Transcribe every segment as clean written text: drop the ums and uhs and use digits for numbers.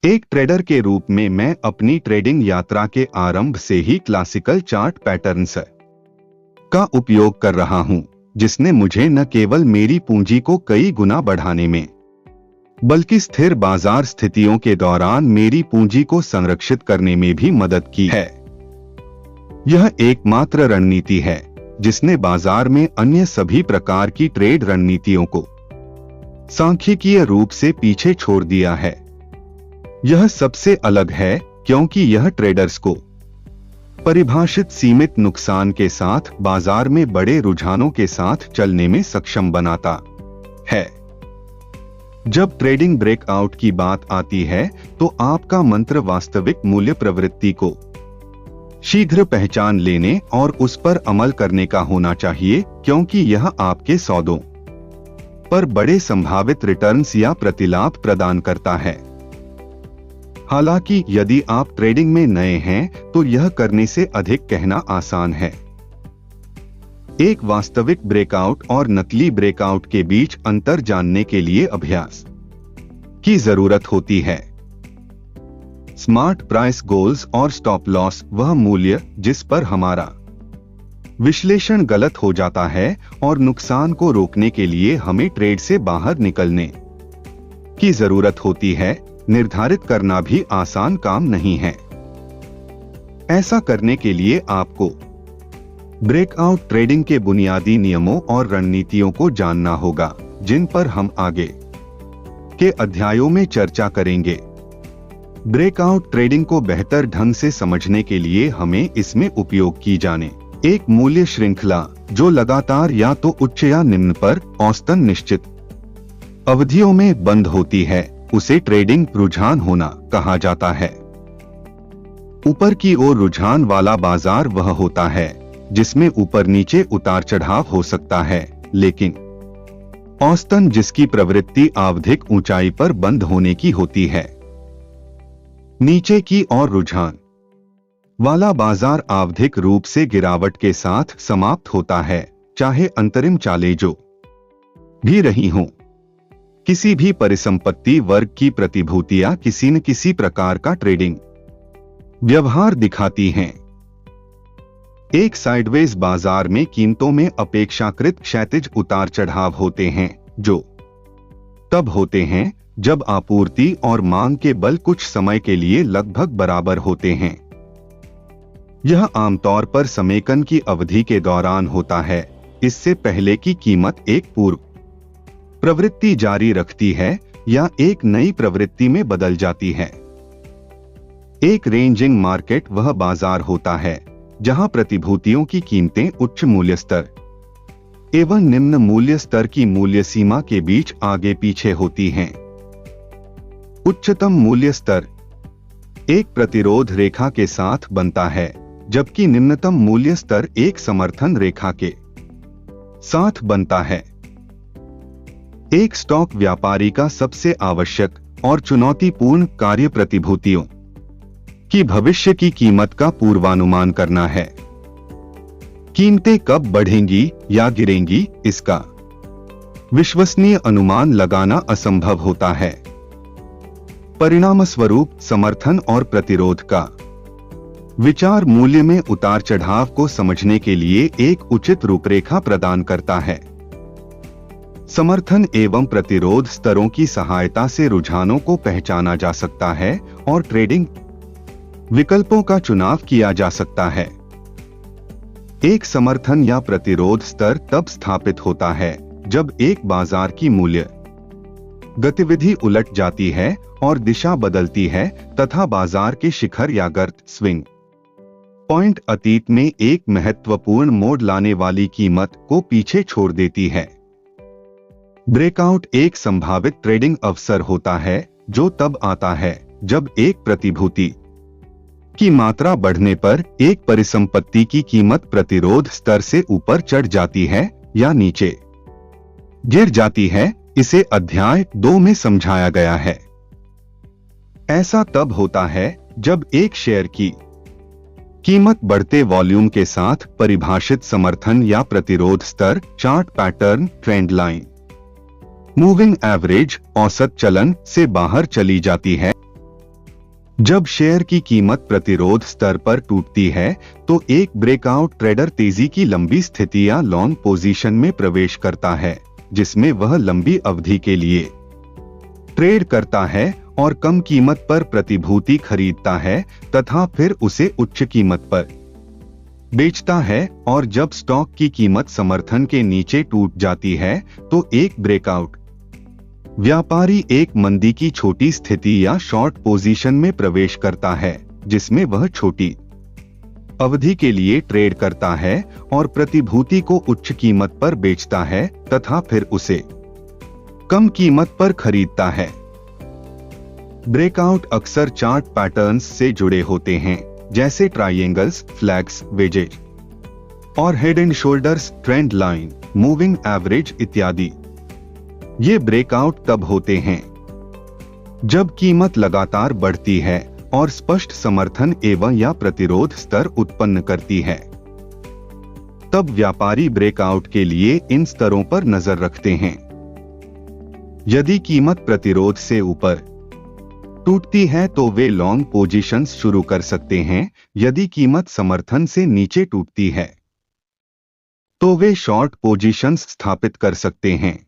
एक ट्रेडर के रूप में मैं अपनी ट्रेडिंग यात्रा के आरंभ से ही क्लासिकल चार्ट पैटर्न्स का उपयोग कर रहा हूं, जिसने मुझे न केवल मेरी पूंजी को कई गुना बढ़ाने में, बल्कि स्थिर बाजार स्थितियों के दौरान मेरी पूंजी को संरक्षित करने में भी मदद की है। यह एकमात्र रणनीति है जिसने बाजार में अन्य सभी प्रकार की ट्रेड रणनीतियों को सांख्यिकीय रूप से पीछे छोड़ दिया है। यह सबसे अलग है क्योंकि यह ट्रेडर्स को परिभाषित सीमित नुकसान के साथ बाजार में बड़े रुझानों के साथ चलने में सक्षम बनाता है। जब ट्रेडिंग ब्रेकआउट की बात आती है तो आपका मंत्र वास्तविक मूल्य प्रवृत्ति को शीघ्र पहचान लेने और उस पर अमल करने का होना चाहिए, क्योंकि यह आपके सौदों पर बड़े संभावित रिटर्न्स या प्रतिलाभ प्रदान करता है। हालांकि यदि आप ट्रेडिंग में नए हैं तो यह करने से अधिक कहना आसान है। एक वास्तविक ब्रेकआउट और नकली ब्रेकआउट के बीच अंतर जानने के लिए अभ्यास की जरूरत होती है। स्मार्ट प्राइस गोल्स और स्टॉप लॉस वह मूल्य जिस पर हमारा विश्लेषण गलत हो जाता है और नुकसान को रोकने के लिए हमें ट्रेड से बाहर निकलने की जरूरत होती है, निर्धारित करना भी आसान काम नहीं है। ऐसा करने के लिए आपको ब्रेकआउट ट्रेडिंग के बुनियादी नियमों और रणनीतियों को जानना होगा, जिन पर हम आगे के अध्यायों में चर्चा करेंगे। ब्रेकआउट ट्रेडिंग को बेहतर ढंग से समझने के लिए हमें इसमें उपयोग की जाने एक मूल्य श्रृंखला जो लगातार या तो उच्च या निम्न पर औसतन निश्चित अवधियों में बंद होती है, उसे ट्रेडिंग रुझान होना कहा जाता है। ऊपर की ओर रुझान वाला बाजार वह होता है जिसमें ऊपर नीचे उतार चढ़ाव हो सकता है, लेकिन औसतन जिसकी प्रवृत्ति आवधिक ऊंचाई पर बंद होने की होती है। नीचे की ओर रुझान वाला बाजार आवधिक रूप से गिरावट के साथ समाप्त होता है, चाहे अंतरिम चालें जो भी रही हों। किसी भी परिसंपत्ति वर्ग की प्रतिभूतियां किसी न किसी प्रकार का ट्रेडिंग व्यवहार दिखाती हैं। एक साइडवेज बाजार में कीमतों में अपेक्षाकृत क्षैतिज उतार चढ़ाव होते हैं, जो तब होते हैं जब आपूर्ति और मांग के बल कुछ समय के लिए लगभग बराबर होते हैं। यह आमतौर पर समेकन की अवधि के दौरान होता है, इससे पहले कि कीमत एक पूर्व प्रवृत्ति जारी रखती है या एक नई प्रवृत्ति में बदल जाती है। एक रेंजिंग मार्केट वह बाजार होता है जहां प्रतिभूतियों की कीमतें उच्च मूल्य स्तर एवं निम्न मूल्य स्तर की मूल्य सीमा के बीच आगे पीछे होती हैं। उच्चतम मूल्य स्तर एक प्रतिरोध रेखा के साथ बनता है, जबकि निम्नतम मूल्य स्तर एक समर्थन रेखा के साथ बनता है। एक स्टॉक व्यापारी का सबसे आवश्यक और चुनौतीपूर्ण कार्य प्रतिभूतियों की भविष्य की कीमत का पूर्वानुमान करना है। कीमतें कब बढ़ेंगी या गिरेंगी, इसका विश्वसनीय अनुमान लगाना असंभव होता है। परिणामस्वरूप समर्थन और प्रतिरोध का विचार मूल्य में उतार चढ़ाव को समझने के लिए एक उचित रूपरेखा प्रदान करता है। समर्थन एवं प्रतिरोध स्तरों की सहायता से रुझानों को पहचाना जा सकता है और ट्रेडिंग विकल्पों का चुनाव किया जा सकता है। एक समर्थन या प्रतिरोध स्तर तब स्थापित होता है जब एक बाजार की मूल्य गतिविधि उलट जाती है और दिशा बदलती है तथा बाजार के शिखर या गर्त स्विंग पॉइंट अतीत में एक महत्वपूर्ण मोड़ लाने वाली कीमत को पीछे छोड़ देती है। ब्रेकआउट एक संभावित ट्रेडिंग अवसर होता है जो तब आता है जब एक प्रतिभूति की मात्रा बढ़ने पर एक परिसंपत्ति की कीमत प्रतिरोध स्तर से ऊपर चढ़ जाती है या नीचे गिर जाती है। इसे अध्याय 2 में समझाया गया है। ऐसा तब होता है जब एक शेयर की कीमत बढ़ते वॉल्यूम के साथ परिभाषित समर्थन या प्रतिरोध स्तर, chart pattern, trend line, moving average, औसत चलन से बाहर चली जाती है। जब शेयर की कीमत प्रतिरोध स्तर पर टूटती है तो एक ब्रेकआउट ट्रेडर तेजी की लंबी स्थिति या लॉन्ग पोजीशन में प्रवेश करता है, जिसमें वह लंबी अवधि के लिए ट्रेड करता है और कम कीमत पर प्रतिभूति खरीदता है तथा फिर उसे उच्च कीमत पर बेचता है, और जब स्टॉक की कीमत समर्थन के नीचे टूट जाती है तो एक ब्रेकआउट व्यापारी एक मंदी की छोटी स्थिति या शॉर्ट पोजीशन में प्रवेश करता है, जिसमें वह छोटी अवधि के लिए ट्रेड करता है और प्रतिभूति को उच्च कीमत पर बेचता है तथा फिर उसे कम कीमत पर खरीदता है। ब्रेकआउट अक्सर चार्ट पैटर्न्स से जुड़े होते हैं, जैसे ट्रायंगल्स, फ्लैग्स, वेजेज और head and shoulders, trend line, moving average इत्यादि। ये ब्रेकआउट तब होते हैं जब कीमत लगातार बढ़ती है और स्पष्ट समर्थन एवं या प्रतिरोध स्तर उत्पन्न करती है। तब व्यापारी ब्रेकआउट के लिए इन स्तरों पर नजर रखते हैं। यदि कीमत प्रतिरोध से ऊपर टूटती है तो वे लॉन्ग पोजीशंस शुरू कर सकते हैं। यदि कीमत समर्थन से नीचे टूटती है तो वे शॉर्ट पोजीशंस स्थापित कर सकते हैं।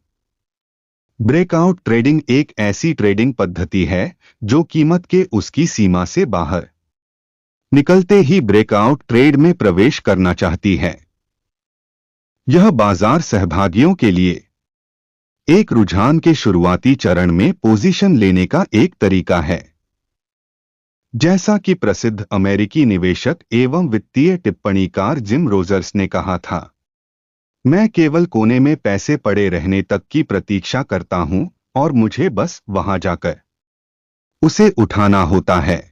ब्रेकआउट ट्रेडिंग एक ऐसी ट्रेडिंग पद्धति है जो कीमत के उसकी सीमा से बाहर निकलते ही ब्रेकआउट ट्रेड में प्रवेश करना चाहती है। यह बाजार सहभागियों के लिए एक रुझान के शुरुआती चरण में पोजीशन लेने का एक तरीका है। जैसा कि प्रसिद्ध अमेरिकी निवेशक एवं वित्तीय टिप्पणीकार जिम रोजर्स ने कहा था, मैं केवल कोने में पैसे पड़े रहने तक की प्रतीक्षा करता हूं और मुझे बस वहां जाकर उसे उठाना होता है।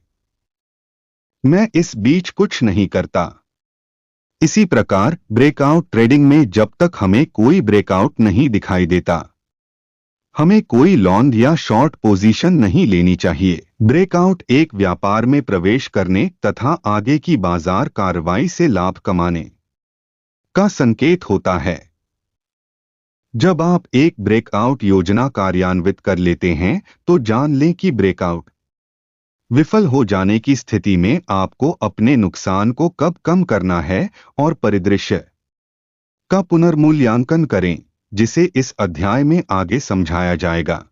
मैं इस बीच कुछ नहीं करता। इसी प्रकार ब्रेकआउट ट्रेडिंग में जब तक हमें कोई ब्रेकआउट नहीं दिखाई देता, हमें कोई लॉन्ग या शॉर्ट पोजीशन नहीं लेनी चाहिए। ब्रेकआउट एक व्यापार में प्रवेश करने तथा आगे की बाजार कार्रवाई से लाभ कमाने का संकेत होता है। जब आप एक ब्रेकआउट योजना कार्यान्वित कर लेते हैं तो जान लें कि ब्रेकआउट विफल हो जाने की स्थिति में आपको अपने नुकसान को कब कम करना है और परिदृश्य का पुनर्मूल्यांकन करें, जिसे इस अध्याय में आगे समझाया जाएगा।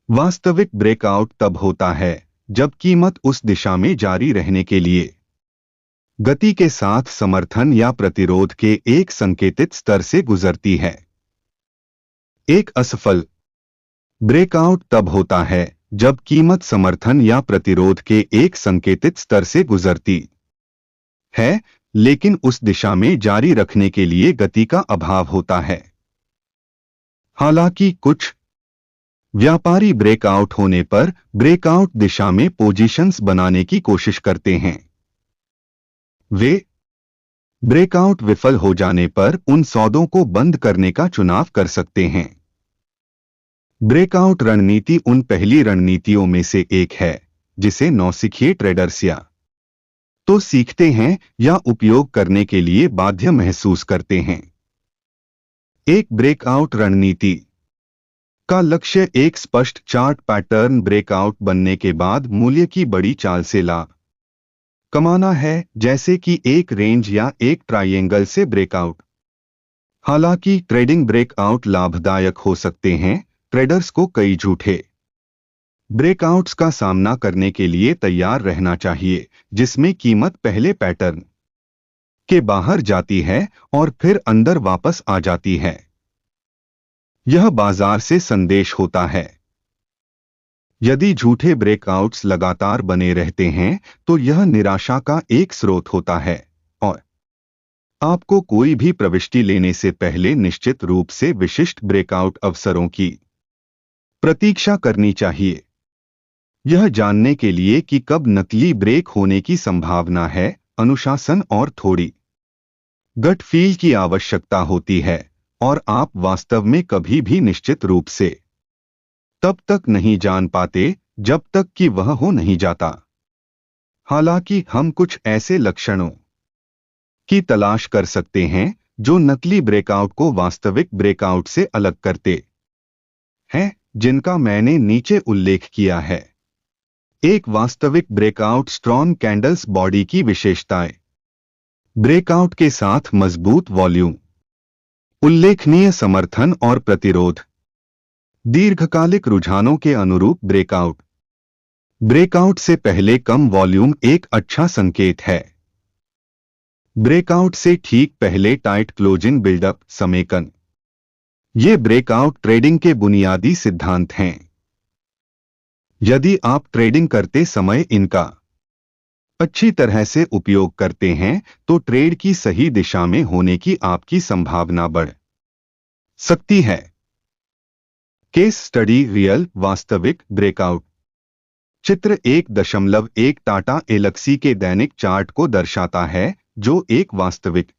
वास्तविक ब्रेकआउट तब होता है जब कीमत उस दिशा में जारी रहने के लिए गति के साथ समर्थन या प्रतिरोध के एक संकेतित स्तर से गुजरती है। एक असफल ब्रेकआउट तब होता है जब कीमत समर्थन या प्रतिरोध के एक संकेतित स्तर से गुजरती है, लेकिन उस दिशा में जारी रखने के लिए गति का अभाव होता है। हालांकि कुछ व्यापारी ब्रेकआउट होने पर ब्रेकआउट दिशा में पोजीशंस बनाने की कोशिश करते हैं। वे ब्रेकआउट विफल हो जाने पर उन सौदों को बंद करने का चुनाव कर सकते हैं। ब्रेकआउट रणनीति उन पहली रणनीतियों में से एक है जिसे नौसिखिए ट्रेडर्स या तो सीखते हैं या उपयोग करने के लिए बाध्य महसूस करते हैं। एक ब्रेकआउट रणनीति का लक्ष्य एक स्पष्ट चार्ट पैटर्न ब्रेकआउट बनने के बाद मूल्य की बड़ी चाल से लाभ कमाना है, जैसे कि एक रेंज या एक ट्रायंगल से ब्रेकआउट। हालांकि ट्रेडिंग ब्रेकआउट लाभदायक हो सकते हैं, ट्रेडर्स को कई झूठे ब्रेकआउट्स का सामना करने के लिए तैयार रहना चाहिए, जिसमें कीमत पहले पैटर्न के बाहर जाती है और फिर अंदर वापस आ जाती है। यह बाजार से संदेश होता है। यदि झूठे ब्रेकआउट्स लगातार बने रहते हैं तो यह निराशा का एक स्रोत होता है और आपको कोई भी प्रविष्टि लेने से पहले निश्चित रूप से विशिष्ट ब्रेकआउट अवसरों की प्रतीक्षा करनी चाहिए। यह जानने के लिए कि कब नकली ब्रेक होने की संभावना है, अनुशासन और थोड़ी गट फील की आवश्यकता होती है, और आप वास्तव में कभी भी निश्चित रूप से तब तक नहीं जान पाते जब तक कि वह हो नहीं जाता। हालांकि हम कुछ ऐसे लक्षणों की तलाश कर सकते हैं जो नकली ब्रेकआउट को वास्तविक ब्रेकआउट से अलग करते हैं, जिनका मैंने नीचे उल्लेख किया है। एक वास्तविक ब्रेकआउट स्ट्रॉन्ग कैंडल्स बॉडी की विशेषताएं। ब्रेकआउट के साथ मजबूत वॉल्यूम, उल्लेखनीय समर्थन और प्रतिरोध, दीर्घकालिक रुझानों के अनुरूप ब्रेकआउट। ब्रेकआउट से पहले कम वॉल्यूम एक अच्छा संकेत है। ब्रेकआउट से ठीक पहले टाइट क्लोजिंग बिल्डअप समेकन। ये ब्रेकआउट ट्रेडिंग के बुनियादी सिद्धांत हैं। यदि आप ट्रेडिंग करते समय इनका अच्छी तरह से उपयोग करते हैं तो ट्रेड की सही दिशा में होने की आपकी संभावना बढ़ सकती है। केस स्टडी रियल वास्तविक ब्रेकआउट। चित्र 1.1 टाटा एल्क्सी के दैनिक चार्ट को दर्शाता है जो एक वास्तविक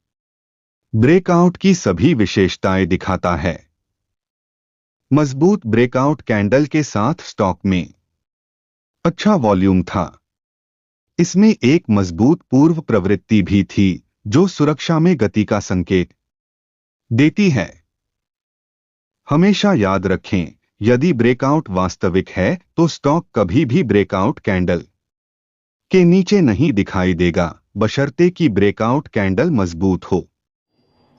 ब्रेकआउट की सभी विशेषताएं दिखाता है। मजबूत ब्रेकआउट कैंडल के साथ स्टॉक में अच्छा वॉल्यूम था। इसमें एक मजबूत पूर्व प्रवृत्ति भी थी जो सुरक्षा में गति का संकेत देती है। हमेशा याद रखें, यदि ब्रेकआउट वास्तविक है तो स्टॉक कभी भी ब्रेकआउट कैंडल के नीचे नहीं दिखाई देगा, बशर्ते कि ब्रेकआउट कैंडल मजबूत हो।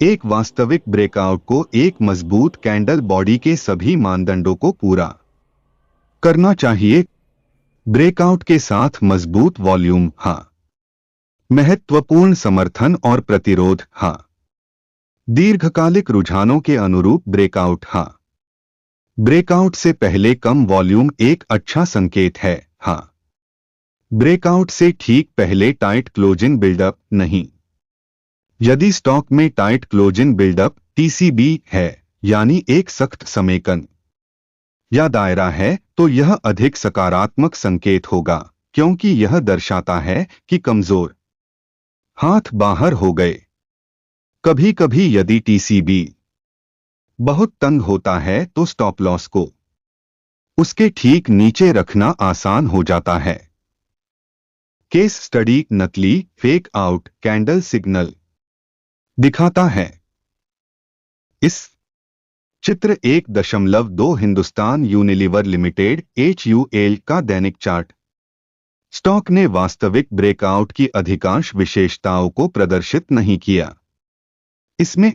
एक वास्तविक ब्रेकआउट को एक मजबूत कैंडल बॉडी के सभी मानदंडों को पूरा करना चाहिए। ब्रेकआउट के साथ मजबूत वॉल्यूम हाँ। महत्वपूर्ण समर्थन और प्रतिरोध हाँ। दीर्घकालिक रुझानों के अनुरूप ब्रेकआउट हाँ। ब्रेकआउट से पहले कम वॉल्यूम एक अच्छा संकेत है हाँ। ब्रेकआउट से ठीक पहले टाइट क्लोजिंग बिल्डअप नहीं। यदि स्टॉक में टाइट क्लोजिंग बिल्डअप टीसीबी है, यानी एक सख्त समेकन या दायरा है, तो यह अधिक सकारात्मक संकेत होगा, क्योंकि यह दर्शाता है कि कमजोर हाथ बाहर हो गए। कभी कभी यदि टीसीबी बहुत तंग होता है तो स्टॉप लॉस को उसके ठीक नीचे रखना आसान हो जाता है। केस स्टडी नकली फेक आउट कैंडल सिग्नल दिखाता है। इस चित्र 1.2 हिंदुस्तान यूनिलीवर लिमिटेड HUL का दैनिक चार्ट। स्टॉक ने वास्तविक ब्रेकआउट की अधिकांश विशेषताओं को प्रदर्शित नहीं किया। इसमें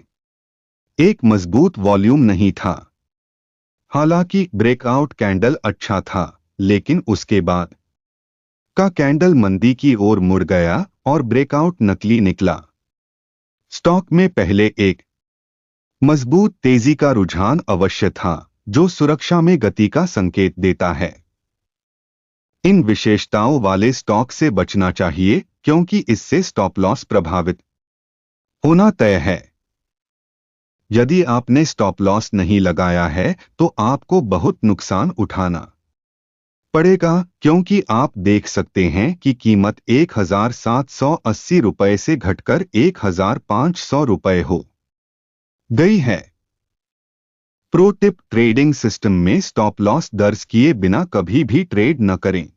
एक मजबूत वॉल्यूम नहीं था। हालांकि ब्रेकआउट कैंडल अच्छा था, लेकिन उसके बाद का कैंडल मंदी की ओर मुड़ गया और ब्रेकआउट नकली निकला। स्टॉक में पहले एक मजबूत तेजी का रुझान अवश्य था, जो सुरक्षा में गति का संकेत देता है। इन विशेषताओं वाले स्टॉक से बचना चाहिए, क्योंकि इससे स्टॉप लॉस प्रभावित होना तय है। यदि आपने स्टॉप लॉस नहीं लगाया है तो आपको बहुत नुकसान उठाना पड़ेगा, क्योंकि आप देख सकते हैं कि कीमत 1780 रुपये से घटकर 1500 रुपये हो गई है। प्रो टिप, ट्रेडिंग सिस्टम में स्टॉप लॉस दर्ज किए बिना कभी भी ट्रेड न करें।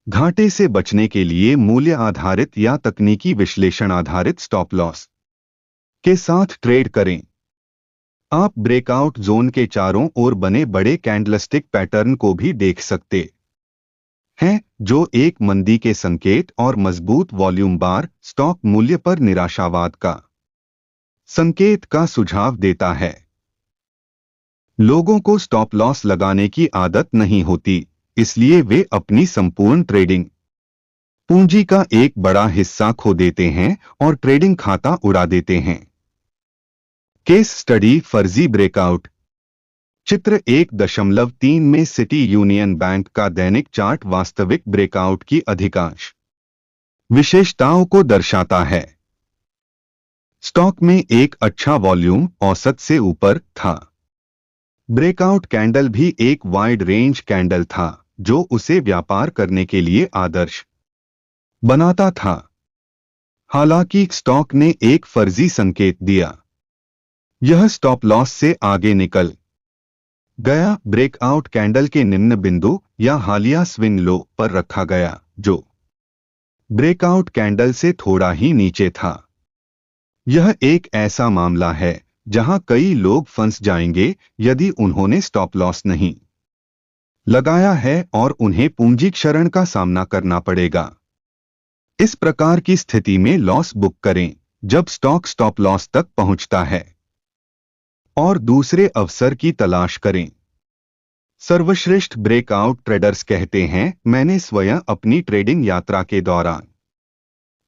घाटे से बचने के लिए मूल्य आधारित या तकनीकी विश्लेषण आधारित स्टॉप लॉस के साथ ट्रेड करें। आप ब्रेकआउट जोन के चारों ओर बने बड़े कैंडलस्टिक पैटर्न को भी देख सकते हैं, जो एक मंदी के संकेत और मजबूत वॉल्यूम बार स्टॉक मूल्य पर निराशावाद का संकेत का सुझाव देता है। लोगों को स्टॉप लॉस लगाने की आदत नहीं होती, इसलिए वे अपनी संपूर्ण ट्रेडिंग पूंजी का एक बड़ा हिस्सा खो देते हैं और ट्रेडिंग खाता उड़ा देते हैं। केस स्टडी फर्जी ब्रेकआउट। चित्र 1.3 में सिटी यूनियन बैंक का दैनिक चार्ट वास्तविक ब्रेकआउट की अधिकांश विशेषताओं को दर्शाता है। स्टॉक में एक अच्छा वॉल्यूम औसत से ऊपर था। ब्रेकआउट कैंडल भी एक वाइड रेंज कैंडल था, जो उसे व्यापार करने के लिए आदर्श बनाता था। हालांकि स्टॉक ने एक फर्जी संकेत दिया। यह स्टॉप लॉस से आगे निकल गया। ब्रेकआउट कैंडल के निम्न बिंदु या हालिया स्विंग लो पर रखा गया, जो ब्रेकआउट कैंडल से थोड़ा ही नीचे था। यह एक ऐसा मामला है जहां कई लोग फंस जाएंगे यदि उन्होंने स्टॉप लॉस नहीं लगाया है और उन्हें पूंजी क्षरण का सामना करना पड़ेगा। इस प्रकार की स्थिति में लॉस बुक करें जब स्टॉक स्टॉप लॉस तक पहुंचता है और दूसरे अवसर की तलाश करें। सर्वश्रेष्ठ ब्रेकआउट ट्रेडर्स कहते हैं, मैंने स्वयं अपनी ट्रेडिंग यात्रा के दौरान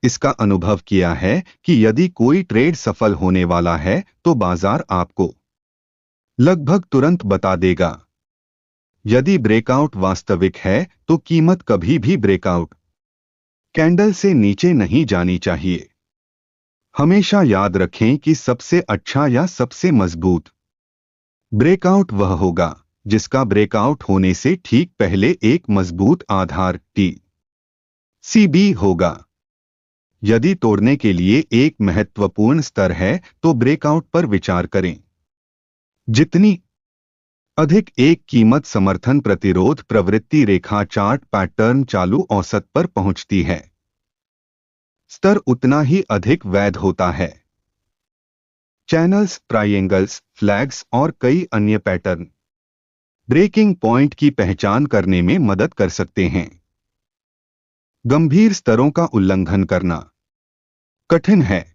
इसका अनुभव किया है कि यदि कोई ट्रेड सफल होने वाला है तो बाजार आपको लगभग तुरंत बता देगा। यदि ब्रेकआउट वास्तविक है तो कीमत कभी भी ब्रेकआउट कैंडल से नीचे नहीं जानी चाहिए। हमेशा याद रखें कि सबसे अच्छा या सबसे मजबूत ब्रेकआउट वह होगा जिसका ब्रेकआउट होने से ठीक पहले एक मजबूत आधार TCB होगा। यदि तोड़ने के लिए एक महत्वपूर्ण स्तर है तो ब्रेकआउट पर विचार करें। जितनी अधिक एक कीमत समर्थन प्रतिरोध प्रवृत्ति रेखा चार्ट पैटर्न चालू औसत पर पहुंचती है, स्तर उतना ही अधिक वैध होता है। चैनल्स, ट्रायंगल्स, फ्लैग्स और कई अन्य पैटर्न ब्रेकिंग पॉइंट की पहचान करने में मदद कर सकते हैं। गंभीर स्तरों का उल्लंघन करना कठिन है।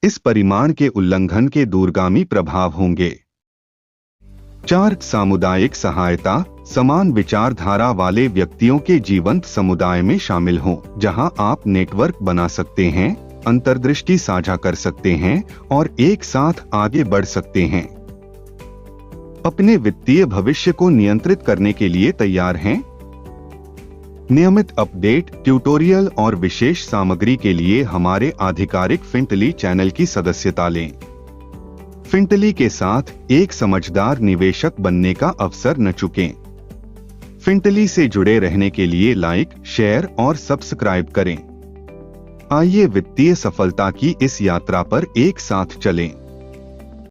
इस परिमाण के उल्लंघन के दूरगामी प्रभाव होंगे। 4. सामुदायिक सहायता। समान विचारधारा वाले व्यक्तियों के जीवंत समुदाय में शामिल हों, जहां आप नेटवर्क बना सकते हैं, अंतर्दृष्टि साझा कर सकते हैं और एक साथ आगे बढ़ सकते हैं। अपने वित्तीय भविष्य को नियंत्रित करने के लिए तैयार हैं? नियमित अपडेट, ट्यूटोरियल और विशेष सामग्री के लिए हमारे आधिकारिक फिंटली चैनल की सदस्यता लें। फिंटली के साथ एक समझदार निवेशक बनने का अवसर न चुकें। फिंटली से जुड़े रहने के लिए लाइक, शेयर और सब्सक्राइब करें। आइए वित्तीय सफलता की इस यात्रा पर एक साथ चलें।